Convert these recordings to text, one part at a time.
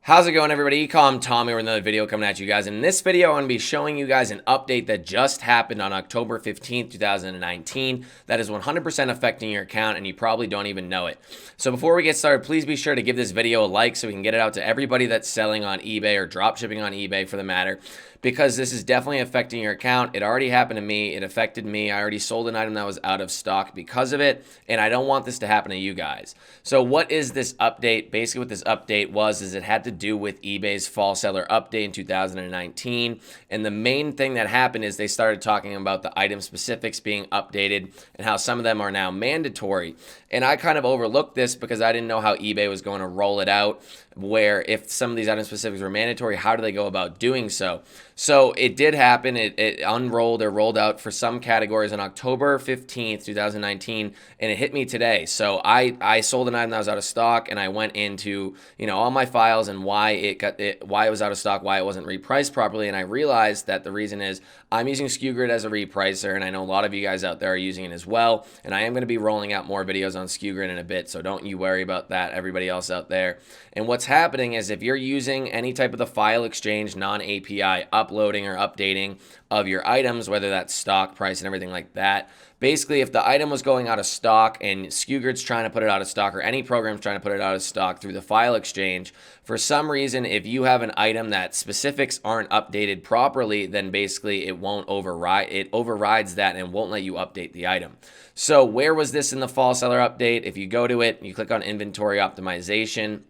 How's it going, everybody? eCom Tommy with another video coming at you guys. In this video, I'm going to be showing you guys an update that just happened on October 15th, 2019 that is 100% affecting your account, and you probably don't even know it. So before we get started, please be sure to give this video a like so we can get it out to everybody that's selling on eBay or drop shipping on eBay for the matter, because this is definitely affecting your account. It already happened to me. It affected me. I already sold an item that was out of stock because of it, and I don't want this to happen to you guys. So what is this update? Basically what this update was is it had to do with eBay's fall seller update in 2019, and the main thing that happened is they started talking about the item specifics being updated and how some of them are now mandatory. And I kind of overlooked this because I didn't know how eBay was going to roll it out, where if some of these item specifics were mandatory, how do they go about doing so? So it did happen. It unrolled or rolled out for some categories on October 15th, 2019, and it hit me today. So I sold an item that was out of stock, and I went into, all my files and why it was out of stock, why it wasn't repriced properly, and I realized that the reason is I'm using SKUGrid as a repricer, and I know a lot of you guys out there are using it as well, and I am going to be rolling out more videos on SKUGrid in a bit, so don't you worry about that, everybody else out there. And what's happening is if you're using any type of the file exchange, non-API uploading or updating of your items, whether that's stock, price, and everything like that, basically if the item was going out of stock and SKUGrid's trying to put it out of stock, or any program's trying to put it out of stock through the file exchange, for some reason, if you have an item that specifics aren't updated properly, then basically it won't override. It overrides that and won't let you update the item. So where was this in the fall seller update? If you go to it, you click on inventory optimization,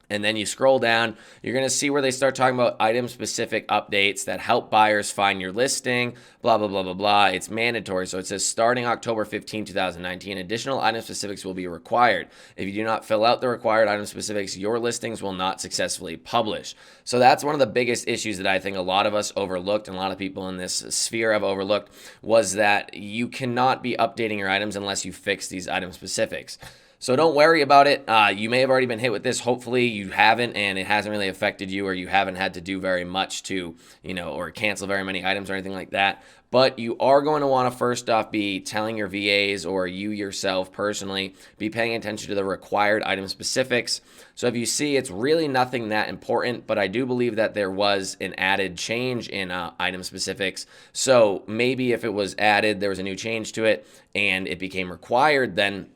and then you scroll down, you're going to see where they start talking about item-specific updates that help buyers find your listing, blah, blah, blah, blah, blah. It's mandatory. So it says starting October 15, 2019, additional item specifics will be required. If you do not fill out the required item specifics, your listings will not successfully publish. So that's one of the biggest issues that I think a lot of us overlooked, and a lot of people in this sphere have overlooked, was that you cannot be updating your items unless you fix these item specifics. So don't worry about it. You may have already been hit with this. Hopefully you haven't, and it hasn't really affected you, or you haven't had to do very much to, or cancel very many items or anything like that. But you are going to want to first off be telling your VAs, or you yourself personally, be paying attention to the required item specifics. So if you see, it's really nothing that important, but I do believe that there was an added change in item specifics. So maybe if it was added, there was a new change to it, and it became required, then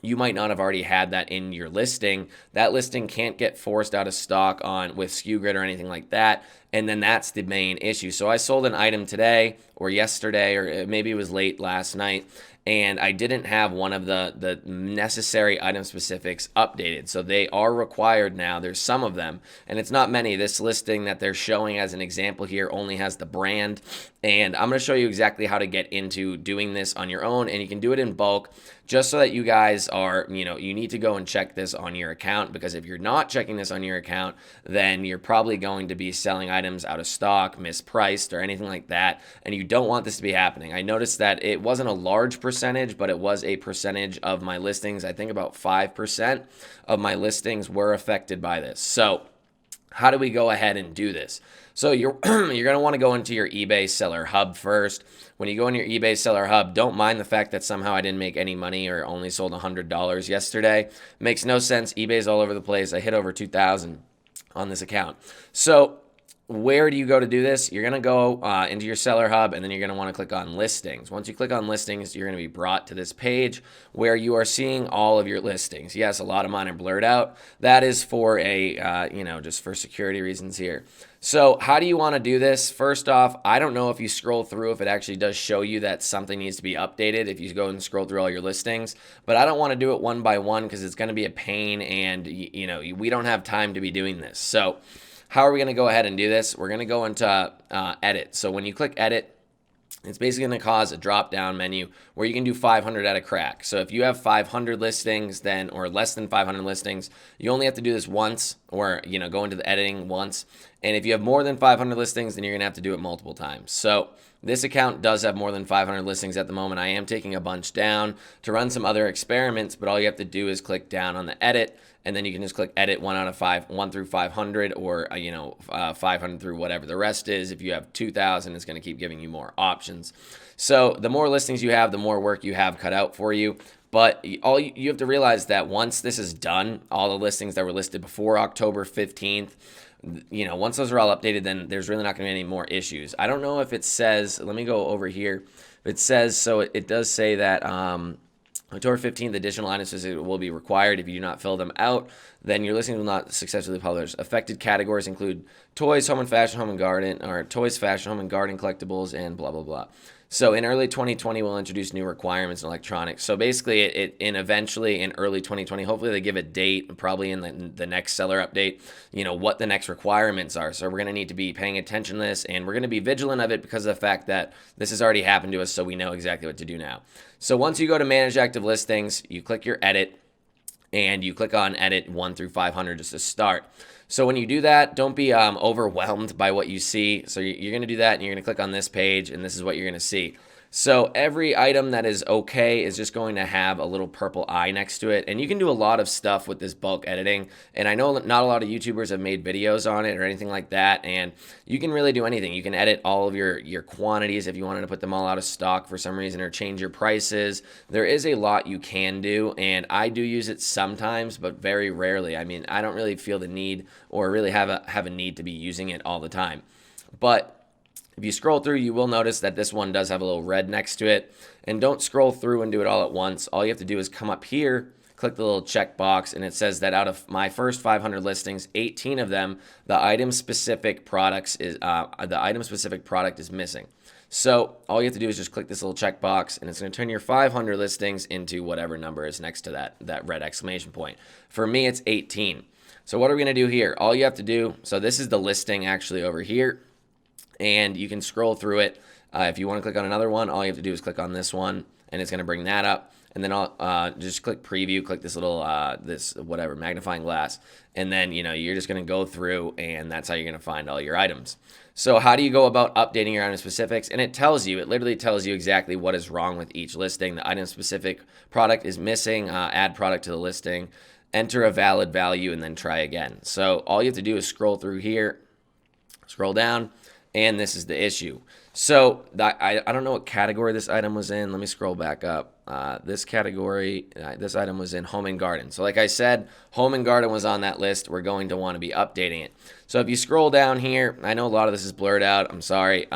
you might not have already had that in your listing. That listing can't get forced out of stock with SKUGrid or anything like that, and then that's the main issue. So I sold an item today or yesterday, or maybe it was late last night, and I didn't have one of the necessary item specifics updated. So they are required now. There's some of them, and it's not many. This listing that they're showing as an example here only has the brand, and I'm going to show you exactly how to get into doing this on your own, and you can do it in bulk, just so that you guys are, you need to go and check this on your account, because if you're not checking this on your account, then you're probably going to be selling items out of stock, mispriced, or anything like that, and you don't want this to be happening. I noticed that it wasn't a large percentage, but it was a percentage of my listings. I think about 5% of my listings were affected by this. So how do we go ahead and do this? So you're going to want to go into your eBay Seller Hub first. When you go in your eBay Seller Hub, don't mind the fact that somehow I didn't make any money or only sold $100 yesterday. Makes no sense. eBay's all over the place. I hit over 2,000 on this account. So where do you go to do this? You're going to go into your Seller Hub, and then you're going to want to click on Listings. Once you click on Listings, you're going to be brought to this page where you are seeing all of your listings. Yes, a lot of mine are blurred out. That is for just for security reasons here. So how do you want to do this? First off, I don't know if you scroll through if it actually does show you that something needs to be updated if you go and scroll through all your listings, but I don't want to do it one by one because it's going to be a pain, and we don't have time to be doing this. So how are we going to go ahead and do this? We're going to go into edit. So when you click edit, it's basically going to cause a drop-down menu where you can do 500 at a crack. So if you have 500 listings, or less than 500 listings, you only have to do this once, or go into the editing once. And if you have more than 500 listings, then you're going to have to do it multiple times. So this account does have more than 500 listings at the moment. I am taking a bunch down to run some other experiments, but all you have to do is click down on the edit, and then you can just click edit 1 through 500, or 500 through whatever the rest is. If you have 2,000, it's going to keep giving you more options. So the more listings you have, the more work you have cut out for you. But you have to realize that once this is done, all the listings that were listed before October 15th, once those are all updated, then there's really not going to be any more issues. I don't know if it says, let me go over here. It says, so it does say that October 15th, additional items will be required. If you do not fill them out, then your listing will not successfully publish. Affected categories include toys, home and fashion, home and garden, or toys, fashion, home and garden collectibles, and blah, blah, blah. So in early 2020, we'll introduce new requirements in electronics. So basically, eventually in early 2020, hopefully they give a date, probably in the next seller update, what the next requirements are. So we're going to need to be paying attention to this, and we're going to be vigilant of it because of the fact that this has already happened to us, so we know exactly what to do now. So once you go to Manage Active Listings, you click your edit, and you click on edit 1 through 500 just to start. So when you do that, don't be overwhelmed by what you see. So you're going to do that, and you're going to click on this page, and this is what you're going to see. So every item that is okay is just going to have a little purple eye next to it. And you can do a lot of stuff with this bulk editing. And I know not a lot of YouTubers have made videos on it or anything like that. And you can really do anything. You can edit all of your quantities if you wanted to put them all out of stock for some reason, or change your prices. There is a lot you can do, and I do use it sometimes, but very rarely. I mean, I don't really feel the need or really have a need to be using it all the time. But if you scroll through, you will notice that this one does have a little red next to it. And don't scroll through and do it all at once. All you have to do is come up here, click the little check box, and it says that out of my first 500 listings, 18 of them, the item-specific product is missing. So all you have to do is just click this little check box, and it's going to turn your 500 listings into whatever number is next to that red exclamation point. For me, it's 18. So what are we going to do here? All you have to do, so this is the listing actually over here. And you can scroll through it. If you want to click on another one, all you have to do is click on this one, and it's going to bring that up. And then I'll just click preview, click this little magnifying glass, and then you're just going to go through, and that's how you're going to find all your items. So how do you go about updating your item specifics? And it literally tells you exactly what is wrong with each listing. The item specific product is missing. Add product to the listing. Enter a valid value, and then try again. So all you have to do is scroll through here, scroll down. And this is the issue. So I don't know what category this item was in. Let me scroll back up. This category, this item was in home and garden. So like I said, home and garden was on that list. We're going to want to be updating it. So if you scroll down here, I know a lot of this is blurred out. I'm sorry.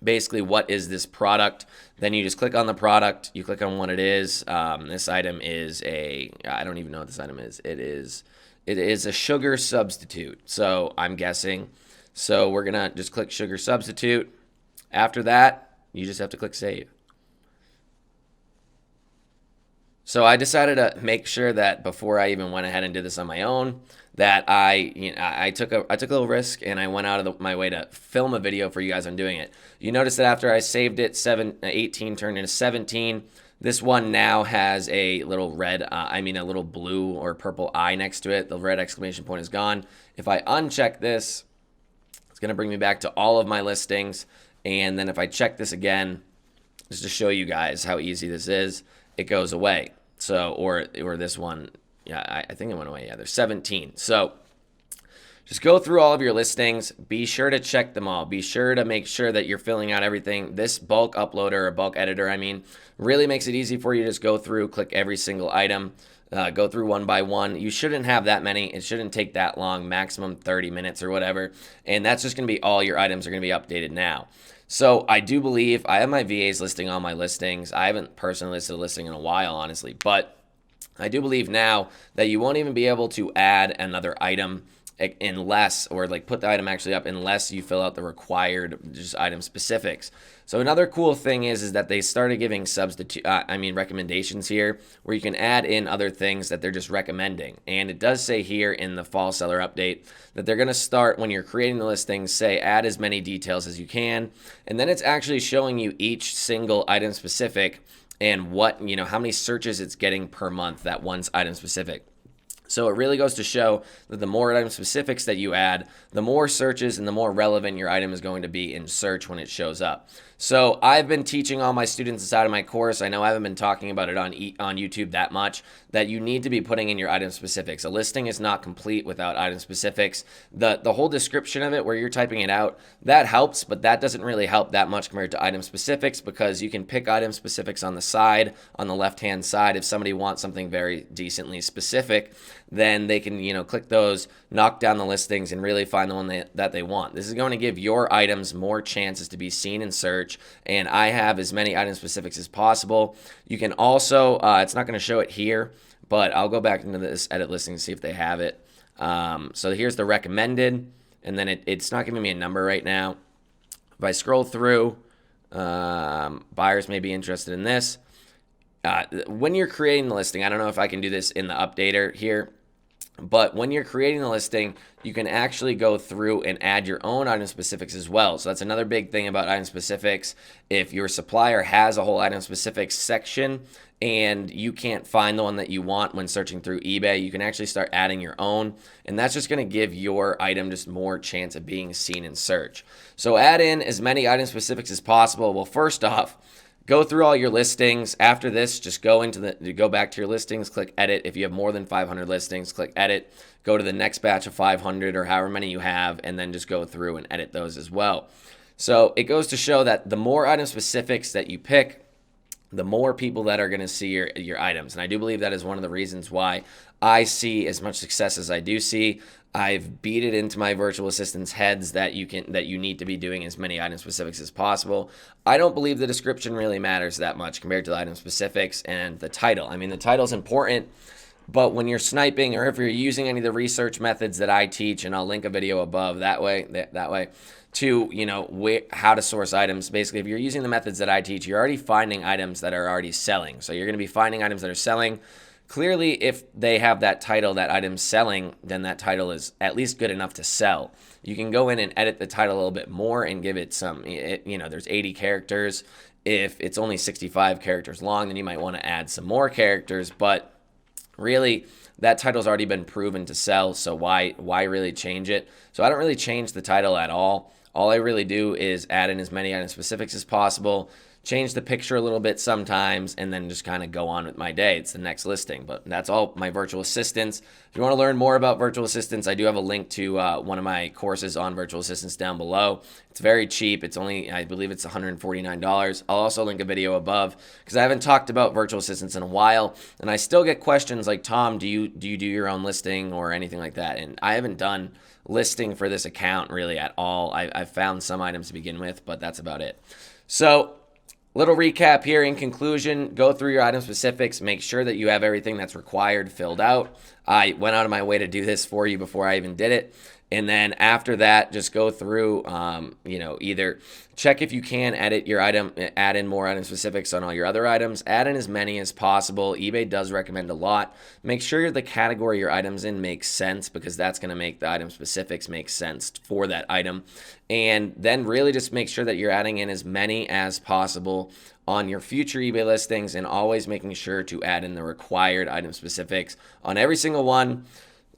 Basically, what is this product? Then you just click on the product. You click on what it is. This item is I don't even know what this item is. It is a sugar substitute. So I'm guessing. So we're going to just click sugar substitute. After that, you just have to click save. So I decided to make sure that before I even went ahead and did this on my own, that I took a little risk, and I went out of my way to film a video for you guys on doing it. You notice that after I saved it, 18 turned into 17. This one now has a little a little blue or purple eye next to it. The red exclamation point is gone. If I uncheck this, going to bring me back to all of my listings. And then if I check this again, just to show you guys how easy this is, it goes away. So, or this one, yeah, I think it went away. Yeah, there's 17. So just go through all of your listings. Be sure to check them all. Be sure to make sure that you're filling out everything. This bulk uploader or bulk editor, really makes it easy for you to just go through, click every single item. Go through one by one. You shouldn't have that many. It shouldn't take that long, maximum 30 minutes or whatever. And that's just going to be all your items are going to be updated now. So I do believe I have my VAs listing all my listings. I haven't personally listed a listing in a while, honestly. But I do believe now that you won't even be able to add another item unless, or put the item actually up unless you fill out the required just item specifics. So another cool thing is that they started giving recommendations here where you can add in other things that they're just recommending. And it does say here in the fall seller update that they're going to start when you're creating the listings, say add as many details as you can. And then it's actually showing you each single item specific and what, how many searches it's getting per month, that one's item specific. So it really goes to show that the more item specifics that you add, the more searches and the more relevant your item is going to be in search when it shows up. So I've been teaching all my students inside of my course. I know I haven't been talking about it on YouTube that much, that you need to be putting in your item specifics. A listing is not complete without item specifics. The whole description of it where you're typing it out, that helps, but that doesn't really help that much compared to item specifics, because you can pick item specifics on the side, on the left-hand side. If somebody wants something very decently specific, then they can, click those, knock down the listings, and really find the one that they want. This is going to give your items more chances to be seen in search, and I have as many item specifics as possible. You can also, it's not going to show it here, but I'll go back into this edit listing and see if they have it. So here's the recommended, and then it's not giving me a number right now. If I scroll through, buyers may be interested in this. When you're creating the listing, I don't know if I can do this in the updater here, but when you're creating the listing, you can actually go through and add your own item specifics as well. So that's another big thing about item specifics. If your supplier has a whole item specifics section and you can't find the one that you want when searching through eBay, you can actually start adding your own, and that's just going to give your item just more chance of being seen in search. So add in as many item specifics as possible. Well, first off, go through all your listings. After this, just go back to your listings, click edit. If you have more than 500 listings, click edit. Go to the next batch of 500 or however many you have, and then just go through and edit those as well. So it goes to show that the more item specifics that you pick, the more people that are going to see your items. And I do believe that is one of the reasons why I see as much success as I do see. I've beat it into my virtual assistants' heads that you need to be doing as many item specifics as possible. I don't believe the description really matters that much compared to the item specifics and the title. I mean, the title's important, but when you're sniping, or if you're using any of the research methods that I teach, and I'll link a video above that way to how to source items. Basically, if you're using the methods that I teach, you're already finding items that are already selling. So you're going to be finding items that are selling. Clearly, if they have that title, that item's selling, then that title is at least good enough to sell. You can go in and edit the title a little bit more and give it some, there's 80 characters. If it's only 65 characters long, then you might want to add some more characters, but really, that title's already been proven to sell, so why really change it? So I don't really change the title at all. All I really do is add in as many item specifics as possible, change the picture a little bit sometimes, and then just kind of go on with my day. It's the next listing, but that's all my virtual assistants. If you want to learn more about virtual assistants, I do have a link to one of my courses on virtual assistants down below. It's very cheap. It's only, I believe it's $149. I'll also link a video above, because I haven't talked about virtual assistants in a while, and I still get questions like, Tom, do you do your own listing or anything like that? And I haven't done listing for this account really at all. I've found some items to begin with, but that's about it. So little recap here. In conclusion, go through your item specifics. Make sure that you have everything that's required filled out. I went out of my way to do this for you before I even did it. And then after that, just go through, either check if you can edit your item, add in more item specifics on all your other items, add in as many as possible. eBay does recommend a lot. Make sure the category your item's in makes sense, because that's going to make the item specifics make sense for that item. And then really just make sure that you're adding in as many as possible on your future eBay listings, and always making sure to add in the required item specifics on every single one.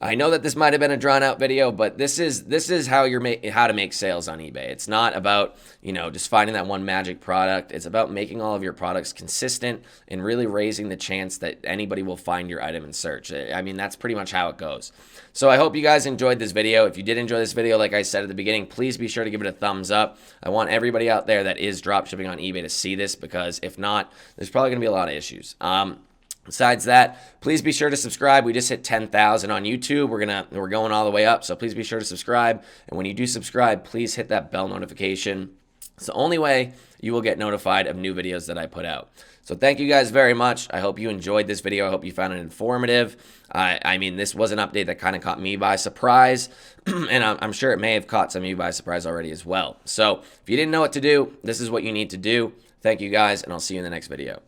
I know that this might have been a drawn out video, but this is how to make sales on eBay. It's not about, just finding that one magic product. It's about making all of your products consistent and really raising the chance that anybody will find your item in search. I mean, that's pretty much how it goes. So I hope you guys enjoyed this video. If you did enjoy this video, like I said at the beginning, please be sure to give it a thumbs up. I want everybody out there that is dropshipping on eBay to see this, because if not, there's probably going to be a lot of issues. Besides that, please be sure to subscribe. We just hit 10,000 on YouTube. We're going all the way up, so please be sure to subscribe. And when you do subscribe, please hit that bell notification. It's the only way you will get notified of new videos that I put out. So thank you guys very much. I hope you enjoyed this video. I hope you found it informative. I mean, this was an update that kind of caught me by surprise, and I'm sure it may have caught some of you by surprise already as well. So if you didn't know what to do, this is what you need to do. Thank you guys, and I'll see you in the next video.